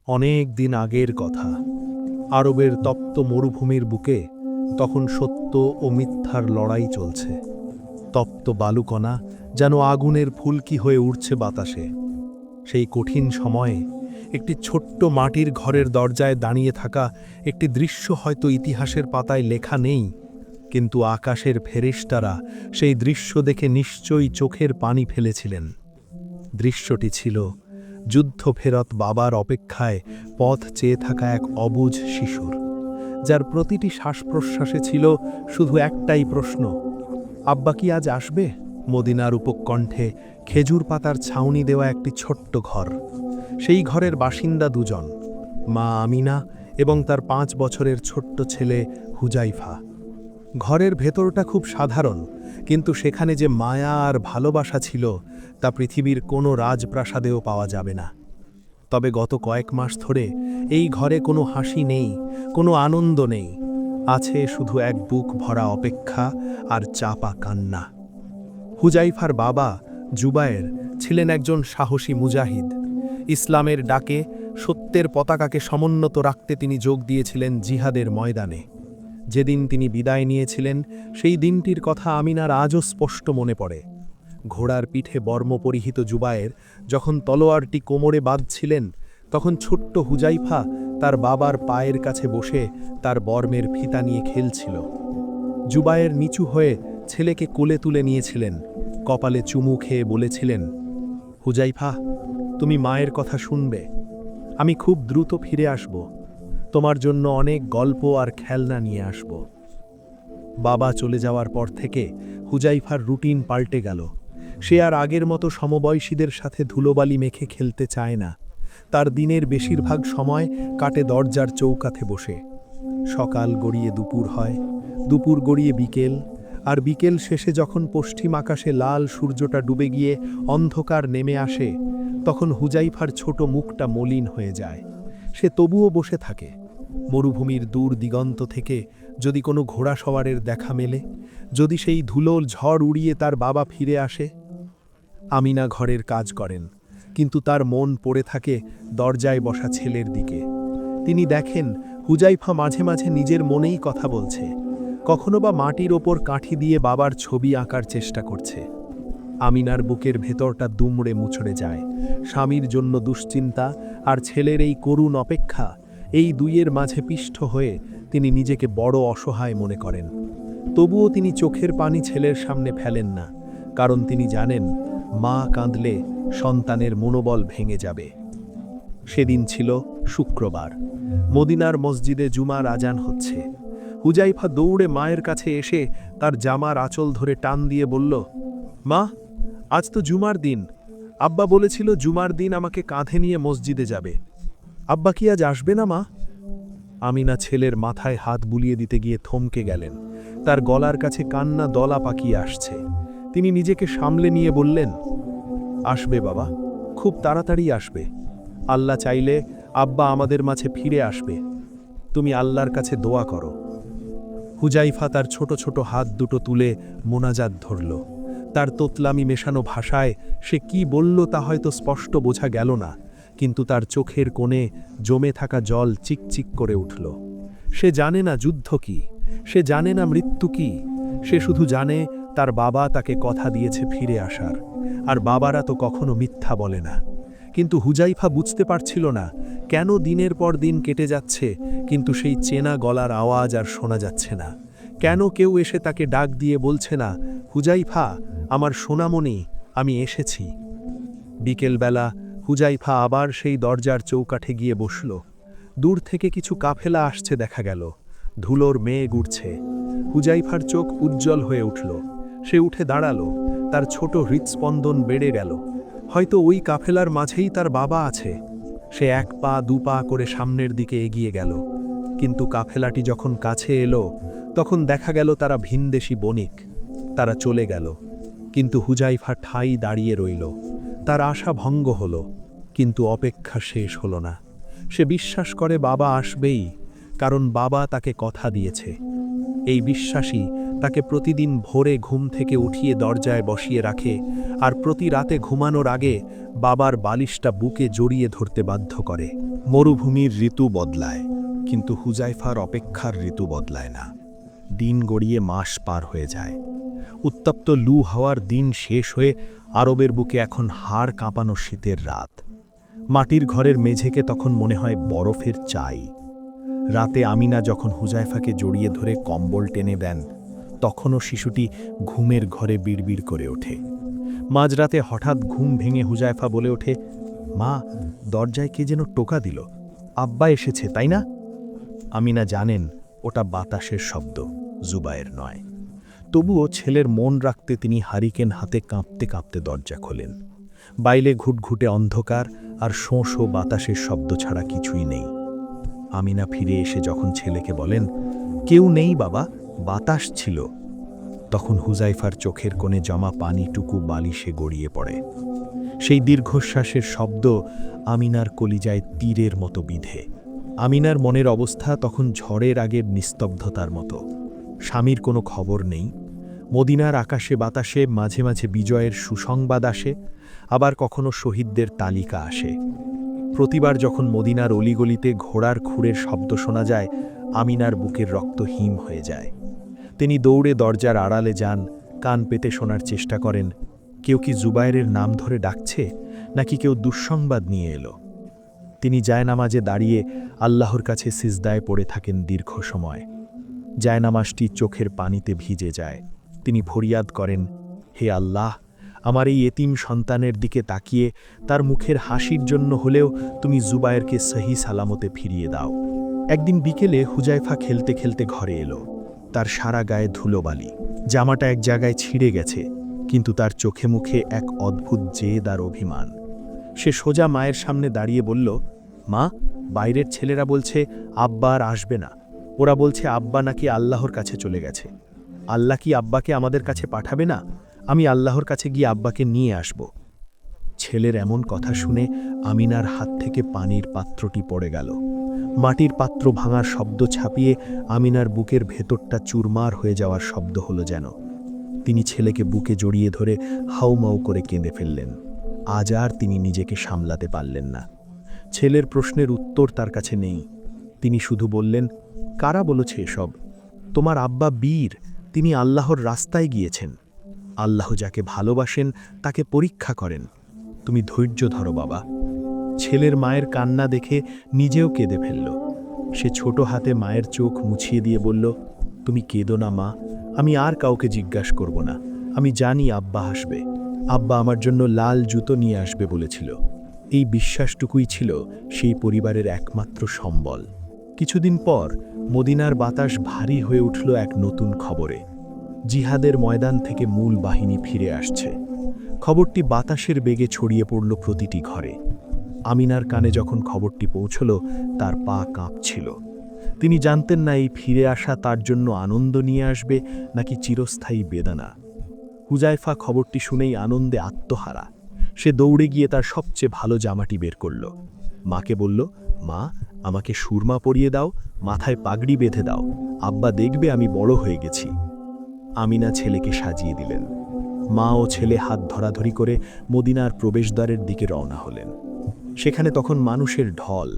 অনেক দিন আগের কথা। আরবের তপ্ত মরুভূমির বুকে তখন সত্য ও মিথ্যার লড়াই চলছে। তপ্ত বালুকণা যেন আগুনের ফুলকি হয়ে উঠছে বাতাসে। সেই কঠিন সময়ে একটি ছোট্ট মাটির ঘরের দরজায় দাঁড়িয়ে থাকা একটি দৃশ্য হয়তো ইতিহাসের পাতায় লেখা নেই, কিন্তু আকাশের ফেরেশতারা সেই দৃশ্য দেখে নিশ্চয়ই চোখের পানি ফেলেছিলেন। দৃশ্যটি ছিল যুদ্ধ ফেরত বাবার অপেক্ষায় পথ চেয়ে থাকা এক অবুঝ শিশুর, যার প্রতিটি শ্বাস প্রশ্বাসে ছিল শুধু একটাই প্রশ্ন, আব্বা কি আজ আসবে? মদিনার উপকণ্ঠে খেজুর পাতার ছাউনি দেওয়া একটি ছোট্ট ঘর। সেই ঘরের বাসিন্দা দুজন, মা আমিনা এবং তার 5 বছরের ছোট্ট ছেলে হুজাইফা। ঘরের ভেতরটা খুব সাধারণ, কিন্তু সেখানে যে মায়া আর ভালোবাসা ছিল তা পৃথিবীর কোনো রাজপ্রাসাদেও পাওয়া যাবে না। তবে গত কয়েক মাস ধরে এই ঘরে কোনো হাসি নেই, কোনো আনন্দ নেই। আছে শুধু এক বুক ভরা অপেক্ষা আর চাপা কান্না। হুজাইফার বাবা জুবায়ের ছিলেন একজন সাহসী মুজাহিদ। ইসলামের ডাকে সত্যের পতাকাকে সমুন্নত রাখতে তিনি যোগ দিয়েছিলেন জিহাদের ময়দানে। যেদিন তিনি বিদায় নিয়েছিলেন সেই দিনটির কথা আমিনার আজও স্পষ্ট মনে পড়ে। ঘোড়ার পিঠে বর্ম পরিহিত জুবায়ের যখন তলোয়ারটি কোমরে বাঁধছিলেন, তখন ছোট্ট হুজাইফা তার বাবার পায়ের কাছে বসে তার বর্মের ফিতা নিয়ে খেলছিল। জুবায়ের নিচু হয়ে ছেলেকে কোলে তুলে নিয়েছিলেন, কপালে চুমু খেয়ে বলেছিলেন, হুজাইফা, তুমি মায়ের কথা শুনবে। আমি খুব দ্রুত ফিরে আসব। তোমার জন্য অনেক গল্প আর খেলনা নিয়ে আসব। বাবা চলে যাওয়ার পর থেকে হুজাইফার রুটিন পাল্টে গেল। সে আর আগের মতো সমবয়সীদের সাথে ধুলোবালি মেখে খেলতে চায় না। তার দিনের বেশিরভাগ সময় কাটে দরজার চৌকাঠে বসে। সকাল গড়িয়ে দুপুর হয়, দুপুর গড়িয়ে বিকেল, আর বিকেল শেষে যখন পশ্চিম আকাশে লাল সূর্যটা ডুবে গিয়ে অন্ধকার নেমে আসে, তখন হুজাইফার ছোট মুখটা মলিন হয়ে যায়। সে তবুও বসে থাকে। মরুভূমির দূর দিগন্ত থেকে যদি কোনো ঘোড়া সওয়ারের দেখা মেলে, যদি সেই ধুলোর ঝড় উড়িয়ে তার বাবা ফিরে আসে। আমিনা ঘরের কাজ করেন, কিন্তু তার মন পড়ে থাকে দরজায় বসা ছেলের দিকে। তিনি দেখেন হুজাইফা মাঝে মাঝে নিজের মনেই কথা বলছে, কখনো বা মাটির ওপর কাঠি দিয়ে বাবার ছবি আঁকার চেষ্টা করছে। আমিনার বুকের ভেতরটা দুমড়ে মুচড়ে যায়। স্বামীর জন্য দুশ্চিন্তা আর ছেলের এই করুণ অপেক্ষা, এই দুইয়ের মাঝে পিষ্ট হয়ে তিনি নিজেকে বড় অসহায় মনে করেন। তবুও তিনি চোখের পানি ছেলের সামনে ফেলেন না, কারণ তিনি জানেন মা কাঁদলে সন্তানের মনোবল ভেঙে যাবে। সেদিন ছিল শুক্রবার। মদিনার মসজিদে জুমার আজান হচ্ছে। হুজাইফা দৌড়ে মায়ের কাছে এসে তার জামার আঁচল ধরে টান দিয়ে বলল, মা, আজ তো জুমার দিন। আব্বা বলেছিল জুমার দিন আমাকে কাঁধে নিয়ে মসজিদে যাবে। আব্বা কি আজ আসবে না মা? আমিনা ছেলের মাথায় হাত বুলিয়ে দিতে গিয়ে থমকে গেলেন। তার গলার কাছে কান্না দলা পাকিয়ে আসছে। তিনি নিজেকে সামলে নিয়ে বললেন, আসবে বাবা, খুব তাড়াতাড়ি আসবে। আল্লাহ চাইলে আব্বা আমাদের মাঝে ফিরে আসবে। তুমি আল্লাহর কাছে দোয়া করো। হুজাইফা তার ছোট ছোট হাত দুটো তুলে মোনাজাত ধরল। তার তোতলামি মেশানো ভাষায় সে কি বলল তা হয়তো স্পষ্ট বোঝা গেল না, কিন্তু তার চোখের কোণে জমে থাকা জল চিকচিক করে উঠল। সে জানে না যুদ্ধ কি, সে জানে না মৃত্যু কি, সে শুধু জানে তার বাবা তাকে কথা দিয়েছে ফিরে আসার, আর বাবারা তো কখনো মিথ্যা বলে না। কিন্তু হুজাইফা বুঝতে পারছিল না কেন দিনের পর দিন কেটে যাচ্ছে, কিন্তু সেই চেনা গলার আওয়াজ আর শোনা যাচ্ছে না। কেন কেউ এসে তাকে ডাক দিয়ে বলছে না, হুজাইফা, আমার সোনামণি, আমি এসেছি। বিকেলবেলা হুজাইফা আবার সেই দরজার চৌকাঠে গিয়ে বসল। দূর থেকে কিছু কাফেলা আসছে দেখা গেল। ধুলোর মেঘ উঠছে। হুজাইফার চোখ উজ্জ্বল হয়ে উঠল। সে উঠে দাঁড়ালো। তার ছোট হৃৎস্পন্দন বেড়ে গেল। হয়তো ওই কাফেলার মাঝেই তার বাবা আছে। সে 1 পা 2 পা করে সামনের দিকে এগিয়ে গেল। কিন্তু কাফেলাটি যখন কাছে এলো, তখন দেখা গেল তারা ভিনদেশী বণিক। তারা চলে গেল, কিন্তু হুজাইফা ঠাই দাঁড়িয়ে রইল। তার আশা ভঙ্গ হলো, কিন্তু অপেক্ষা শেষ হলো না। সে বিশ্বাস করে বাবা আসবেই, কারণ বাবা তাকে কথা দিয়েছে। এই বিশ্বাসই তাকে প্রতিদিন ভোরে ঘুম থেকে উঠিয়ে দরজায় বসিয়ে রাখে আর প্রতি রাতে ঘুমানোর আগে বাবার বালিশটা বুকে জড়িয়ে ধরতে বাধ্য করে। মরুভূমির ঋতু বদলায়, কিন্তু হুজাইফার অপেক্ষার ঋতু বদলায় না। দিন গড়িয়ে মাস পার হয়ে যায়। উত্তপ্ত লু হাওয়ার দিন শেষ হয়ে আরবের বুকে এখন হাড় কাঁপানো শীতের রাত। মাটির ঘরের মেঝেকে তখন মনে হয় বরফের চাই। রাতে আমিনা যখন হুজাইফাকে জড়িয়ে ধরে কম্বল টেনে দেন, তখনও শিশুটি ঘুমের ঘরে বিড়বিড় করে ওঠে। মাঝরাতে হঠাৎ ঘুম ভেঙে হুজাইফা বলে ওঠে, মা, দরজায় কে যেন টোকা দিল, আব্বা এসেছে তাই না? আমিনা জানেন ওটা বাতাসের শব্দ, জুবায়ের নয়। তবুও ছেলের মন রাখতে তিনি হারিকেন হাতে কাঁপতে কাঁপতে দরজা খোলেন। বাইরে ঘুটঘুটে অন্ধকার আর শোঁ শোঁ বাতাসের শব্দ ছাড়া কিছুই নেই। আমিনা ফিরে এসে যখন ছেলেকে বলেন, কেউ নেই বাবা, বাতাস ছিল, তখন হুজাইফার চোখের কোণে জমা পানিটুকু বালিশে গড়িয়ে পড়ে। সেই দীর্ঘশ্বাসের শব্দ আমিনার কলিজায় তীরের মতো বিঁধে। আমিনার মনের অবস্থা তখন ঝড়ের আগের নিস্তব্ধতার মতো। স্বামীর কোনো খবর নেই। মদিনার আকাশে বাতাসে মাঝে মাঝে বিজয়ের সুসংবাদ আসে, আবার কখনো শহীদদের তালিকা আসে। প্রতিবার যখন মদিনার অলিগলিতে ঘোড়ার খুঁড়ের শব্দ শোনা যায়, আমিনার বুকের রক্ত হিম হয়ে যায়। তিনি দৌড়ে দরজার আড়ালে যান, কান পেতে শোনার চেষ্টা করেন, কেউ কি জুবায়েরের নাম ধরে ডাকছে, নাকি কেউ দুঃসংবাদ নিয়ে এলো। তিনি জায়নামাজে দাঁড়িয়ে আল্লাহর কাছে সিজদায় পড়ে থাকেন দীর্ঘ সময়। জায়নামাজটি চোখের পানিতে ভিজে যায়। তিনি ফরিয়াদ করেন, হে আল্লাহ, আমার এই এতিম সন্তানের দিকে তাকিয়ে তার মুখের হাসির জন্য হলেও তুমি জুবায়েরকে সহি সালামতে ফিরিয়ে দাও। একদিন বিকেলে হুজাইফা খেলতে খেলতে ঘরে এলো। তার সারা গায়ে ধুলোবালি, জামাটা এক জায়গায় ছিঁড়ে গেছে, কিন্তু তার চোখে মুখে এক অদ্ভুত জেদ আর অভিমান। সে সোজা মায়ের সামনে দাঁড়িয়ে বলল, মা, বাইরের ছেলেরা বলছে আব্বা আর আসবে না। ওরা বলছে আব্বা নাকি আল্লাহর কাছে চলে গেছে। আল্লাহ কি আব্বাকে আমাদের কাছে পাঠাবে না? আমি আল্লাহর কাছে গিয়ে আব্বাকে নিয়ে আসব। ছেলের এমন কথা শুনে আমিনার হাত থেকে পানির পাত্রটি পড়ে গেল। মাটির পাত্র ভাঙার শব্দ ছাপিয়ে আমিনার বুকের ভেতরটা চুরমার হয়ে যাওয়ার শব্দ হলো যেন। তিনি ছেলেকে বুকে জড়িয়ে ধরে হাউমাউ করে কেঁদে ফেললেন। আজ আর তিনি নিজেকে সামলাতে পারলেন না। ছেলের প্রশ্নের উত্তর তার কাছে নেই। তিনি শুধু বললেন, কারা বলেছে এসব? তোমার আব্বা বীর, তিনি আল্লাহর রাস্তায় গিয়েছেন। আল্লাহ যাকে ভালোবাসেন তাকে পরীক্ষা করেন। তুমি ধৈর্য ধরো বাবা। ছেলের মায়ের কান্না দেখে নিজেও কেঁদে ফেলল। সে ছোট হাতে মায়ের চোখ মুছিয়ে দিয়ে বলল, তুমি কেঁদো না মা, আমি আর কাউকে জিজ্ঞাসা করব না। আমি জানি আব্বা হাসবে। আব্বা আমার জন্য লাল জুতো নিয়ে আসবে বলেছিল। এই বিশ্বাসটুকুই ছিল সেই পরিবারের একমাত্র সম্বল। কিছুদিন পর মদিনার বাতাস ভারী হয়ে উঠল এক নতুন খবরে। জিহাদের ময়দান থেকে মূল বাহিনী ফিরে আসছে। খবরটি বাতাসের বেগে ছড়িয়ে পড়ল প্রতিটি ঘরে। আমিনার কানে যখন খবরটি পৌঁছল, তার পা কাঁপছিল। তিনি জানতেন না এই ফিরে আসা তার জন্য আনন্দ নিয়ে আসবে নাকি চিরস্থায়ী বেদনা। হুজাইফা খবরটি শুনেই আনন্দে আত্মহারা। সে দৌড়ে গিয়ে তার সবচেয়ে ভালো জামাটি বের করল। মাকে বলল, মা, আমাকে সুরমা পরিয়ে দাও, মাথায় পাগড়ি বেঁধে দাও, আব্বা দেখবে আমি বড় হয়ে গেছি। আমিনা ছেলেকে সাজিয়ে দিলেন। মা ও ছেলে হাত ধরাধরি করে মদিনার প্রবেশদ্বারের দিকে রওনা হলেন। সেখানে তখন মানুষের ঢল,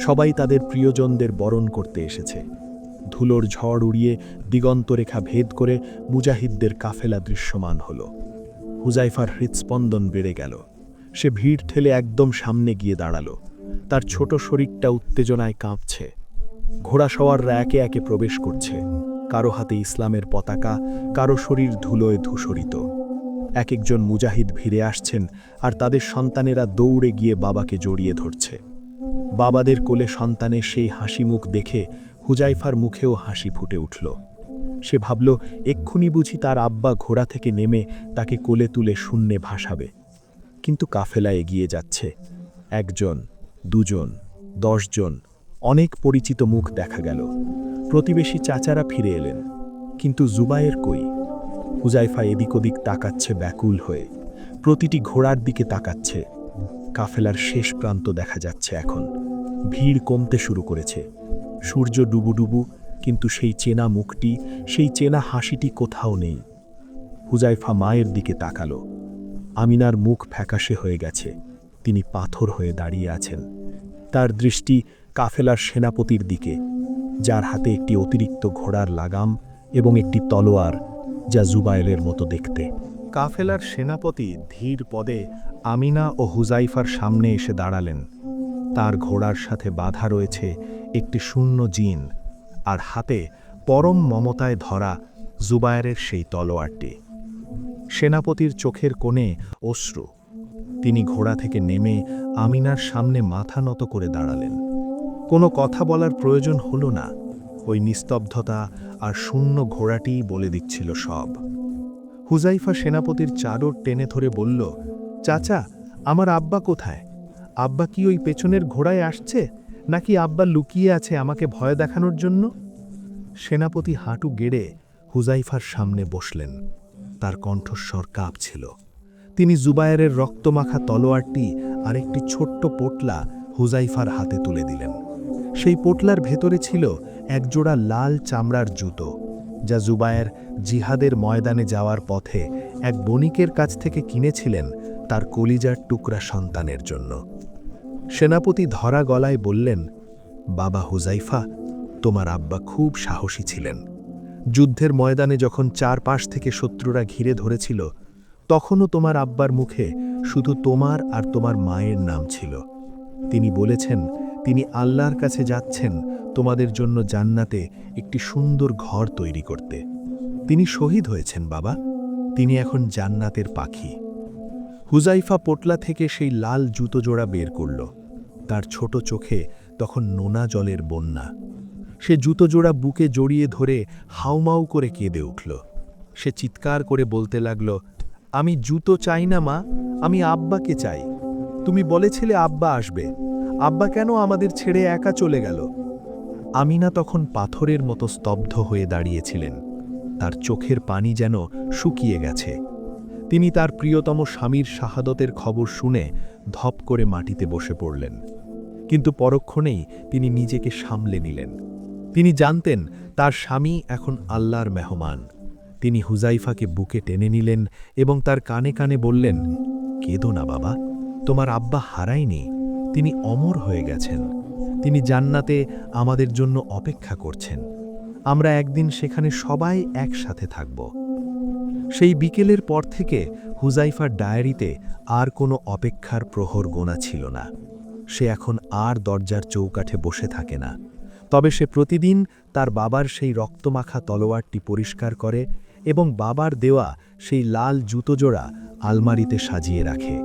সবাই তাদের প্রিয়জনদের বরণ করতে এসেছে। ধুলোর ঝড় উড়িয়ে দিগন্তরেখা ভেদ করে মুজাহিদদের কাফেলা দৃশ্যমান হল। হুজাইফার হৃৎস্পন্দন বেড়ে গেল। সে ভিড় ঠেলে একদম সামনে গিয়ে দাঁড়াল। তার ছোট শরীরটা উত্তেজনায় কাঁপছে। ঘোড়াসওয়াররা একে একে প্রবেশ করছে। কারো হাতে ইসলামের পতাকা, কারো শরীর ধুলোয় ধূসরিত। এক একজন মুজাহিদ ভিড়ে আসছেন, আর তাদের সন্তানেরা দৌড়ে গিয়ে বাবাকে জড়িয়ে ধরছে। বাবাদের কোলে সন্তানের সেই হাসি মুখ দেখে হুজাইফার মুখেও হাসি ফুটে উঠল। সে ভাবল, এক্ষুনি বুঝি তার আব্বা ঘোড়া থেকে নেমে তাকে কোলে তুলে শূন্যে ভাসাবে। কিন্তু কাফেলা এগিয়ে যাচ্ছে। একজন, দুজন, 10 জন, অনেক পরিচিত মুখ দেখা গেল। প্রতিবেশী চাচারা ফিরে এলেন, কিন্তু জুবায়ের কই? হুজাইফা এদিক ওদিক তাকাচ্ছে ব্যাকুল হয়ে। প্রতিটি ঘোড়ার দিকে তাকাচ্ছে। কাফেলার শেষ প্রান্ত দেখা যাচ্ছে এখন। ভিড় কমতে শুরু করেছে। সূর্য ডুবু ডুবু, কিন্তু সেই চেনা মুখটি, সেই চেনা হাসিটি কোথাও নেই। হুজাইফা মায়ের দিকে তাকালো। আমিনার মুখ ফ্যাকাশে হয়ে গেছে। তিনি পাথর হয়ে দাঁড়িয়ে আছেন। তার দৃষ্টি কাফেলার সেনাপতির দিকে, যার হাতে একটি অতিরিক্ত ঘোড়ার লাগাম এবং একটি তলোয়ার, যা জুবায়েরের মতো দেখতে। কাফেলার সেনাপতি ধীর পদে আমিনা ও হুজাইফার সামনে এসে দাঁড়ালেন। তার ঘোড়ার সাথে বাঁধা রয়েছে একটি শূন্য জিন, আর হাতে পরম মমতায় ধরা জুবায়েরের সেই তলোয়ারটি। সেনাপতির চোখের কোণে অশ্রু। তিনি ঘোড়া থেকে নেমে আমিনার সামনে মাথা নত করে দাঁড়ালেন। কোনো কথা বলার প্রয়োজন হলো না। ওই নিস্তব্ধতা আর শূন্য ঘোড়াটিই বলে দিচ্ছিল সব। হুজাইফা সেনাপতির চাদর টেনে ধরে বলল, চাচা, আমার আব্বা কোথায়? আব্বা কি ওই পেছনের ঘোড়ায় আসছে, নাকি আব্বা লুকিয়ে আছে আমাকে ভয় দেখানোর জন্য? সেনাপতি হাঁটু গেড়ে হুজাইফার সামনে বসলেন। তার কণ্ঠস্বর কাঁপছিল। তিনি জুবায়েরের রক্তমাখা তলোয়ারটি আর একটি ছোট্ট পোটলা হুজাইফার হাতে তুলে দিলেন। সেই পোটলার ভেতরে ছিল একজোড়া লাল চামড়ার জুতো, যা জুবায়ের জিহাদের ময়দানে যাওয়ার পথে এক বণিকের কাছ থেকে কিনেছিলেন তার কলিজার টুকরা সন্তানের জন্য। সেনাপতি ধরা গলায় বললেন, বাবা হুজাইফা, তোমার আব্বা খুব সাহসী ছিলেন। যুদ্ধের ময়দানে যখন চারপাশ থেকে শত্রুরা ঘিরে ধরেছিল, তখনও তোমার আব্বার মুখে শুধু তোমার আর তোমার মায়ের নাম ছিল। তিনি বলেছেন তিনি আল্লাহর কাছে যাচ্ছেন তোমাদের জন্য জান্নাতে একটি সুন্দর ঘর তৈরি করতে। তিনি শহীদ হয়েছেন বাবা, তিনি এখন জান্নাতের পাখি। হুজাইফা পোটলা থেকে সেই লাল জুতো জোড়া বের করল। তার ছোট চোখে তখন নোনা জলের বন্যা। সে জুতো জোড়া বুকে জড়িয়ে ধরে হাউমাউ করে কেঁদে উঠল। সে চিৎকার করে বলতে লাগল, আমি জুতো চাই না মা, আমি আব্বাকে চাই। তুমি বলেছিলে আব্বা আসবে, আব্বা কেন আমাদের ছেড়ে একা চলে গেল? আমিনা তখন পাথরের মতো স্তব্ধ হয়ে দাঁড়িয়েছিলেন। তার চোখের পানি যেন শুকিয়ে গেছে। তিনি তার প্রিয়তম স্বামীর শাহাদতের খবর শুনে ধপ করে মাটিতে বসে পড়লেন। কিন্তু পরক্ষণেই তিনি নিজেকে সামলে নিলেন। তিনি জানতেন তার স্বামী এখন আল্লাহর মেহমান। তিনি হুজাইফাকে বুকে টেনে নিলেন এবং তার কানে কানে বললেন, কেঁদো না বাবা, তোমার আব্বা হারায়নি, তিনি অমর হয়ে গেছেন। তিনি জান্নাতে আমাদের জন্য অপেক্ষা করছেন। আমরা একদিন সেখানে সবাই একসাথে থাকব। সেই বিকেলের পর থেকে হুজাইফার ডায়েরিতে আর কোনো অপেক্ষার প্রহর গোনা ছিল না। সে এখন আর দরজার চৌকাঠে বসে থাকে না। তবে সে প্রতিদিন তার বাবার সেই রক্তমাখা তলোয়ারটি পরিষ্কার করে এবং বাবার দেওয়া সেই লাল জুতো জোড়া আলমারিতে সাজিয়ে রাখে।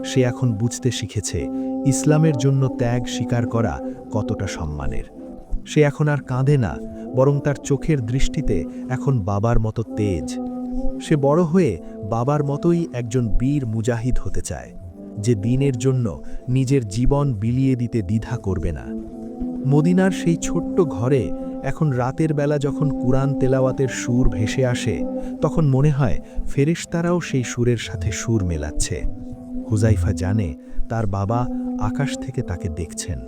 সে এখন বুঝতে শিখেছে ইসলামের জন্য ত্যাগ স্বীকার করা কতটা সম্মানের। সে এখন আর কাঁদে না, বরং তার চোখের দৃষ্টিতে এখন বাবার মতো তেজ। সে বড় হয়ে বাবার মতোই একজন বীর মুজাহিদ হতে চায়, যে দ্বীনের জন্য নিজের জীবন বিলিয়ে দিতে দ্বিধা করবে না। মদিনার সেই ছোট্ট ঘরে এখন রাতের বেলা যখন কুরআন তেলাওয়াতের সুর ভেসে আসে, তখন মনে হয় ফেরেশতারাও সেই সুরের সাথে সুর মেলাচ্ছে। হুজাইফা জানে তার বাবা আকাশ থেকে তাকে দেখছেন।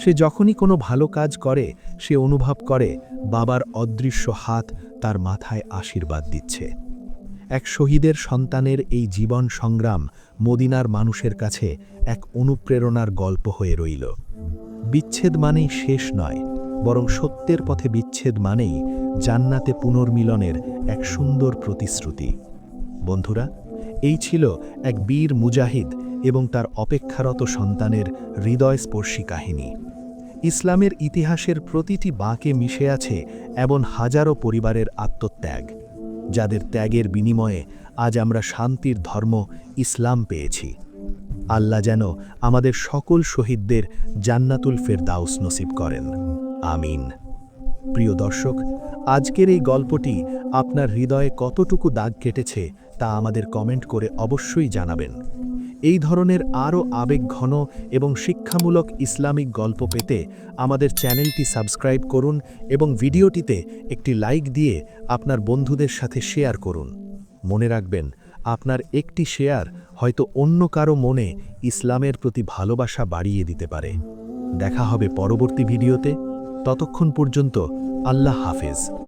সে যখনই কোনো ভালো কাজ করে, সে অনুভব করে বাবার অদৃশ্য হাত তার মাথায় আশীর্বাদ দিচ্ছে। এক শহীদের সন্তানের এই জীবন সংগ্রাম মদিনার মানুষের কাছে এক অনুপ্রেরণার গল্প হয়ে রইল। বিচ্ছেদ মানেই শেষ নয়, বরং সত্যের পথে বিচ্ছেদ মানেই জান্নাতে পুনর্মিলনের এক সুন্দর প্রতিশ্রুতি। বন্ধুরা, এই ছিল এক বীর মুজাহিদ এবং তার অপেক্ষারত সন্তানের হৃদয়স্পর্শী কাহিনী। ইসলামের ইতিহাসের প্রতিটি বাঁকে মিশে আছে এমন হাজারো পরিবারের আত্মত্যাগ, যাদের ত্যাগের বিনিময়ে আজ আমরা শান্তির ধর্ম ইসলাম পেয়েছি। আল্লাহ যেন আমাদের সকল শহীদদের জান্নাতুল ফেরদাউস নসিব করেন, আমিন। প্রিয় দর্শক, আজকের এই গল্পটি আপনার হৃদয়ে কতটুকু দাগ কেটেছে তা আমাদের কমেন্ট করে অবশ্যই জানাবেন। এই ধরনের আরও আবেগঘন এবং শিক্ষামূলক ইসলামিক গল্প পেতে আমাদের চ্যানেলটি সাবস্ক্রাইব করুন এবং ভিডিওটিতে একটি লাইক দিয়ে আপনার বন্ধুদের সাথে শেয়ার করুন। মনে রাখবেন, আপনার একটি শেয়ার হয়তো অন্য কারো মনে ইসলামের প্রতি ভালোবাসা বাড়িয়ে দিতে পারে। দেখা হবে পরবর্তী ভিডিওতে। ততক্ষণ পর্যন্ত আল্লাহ হাফেজ।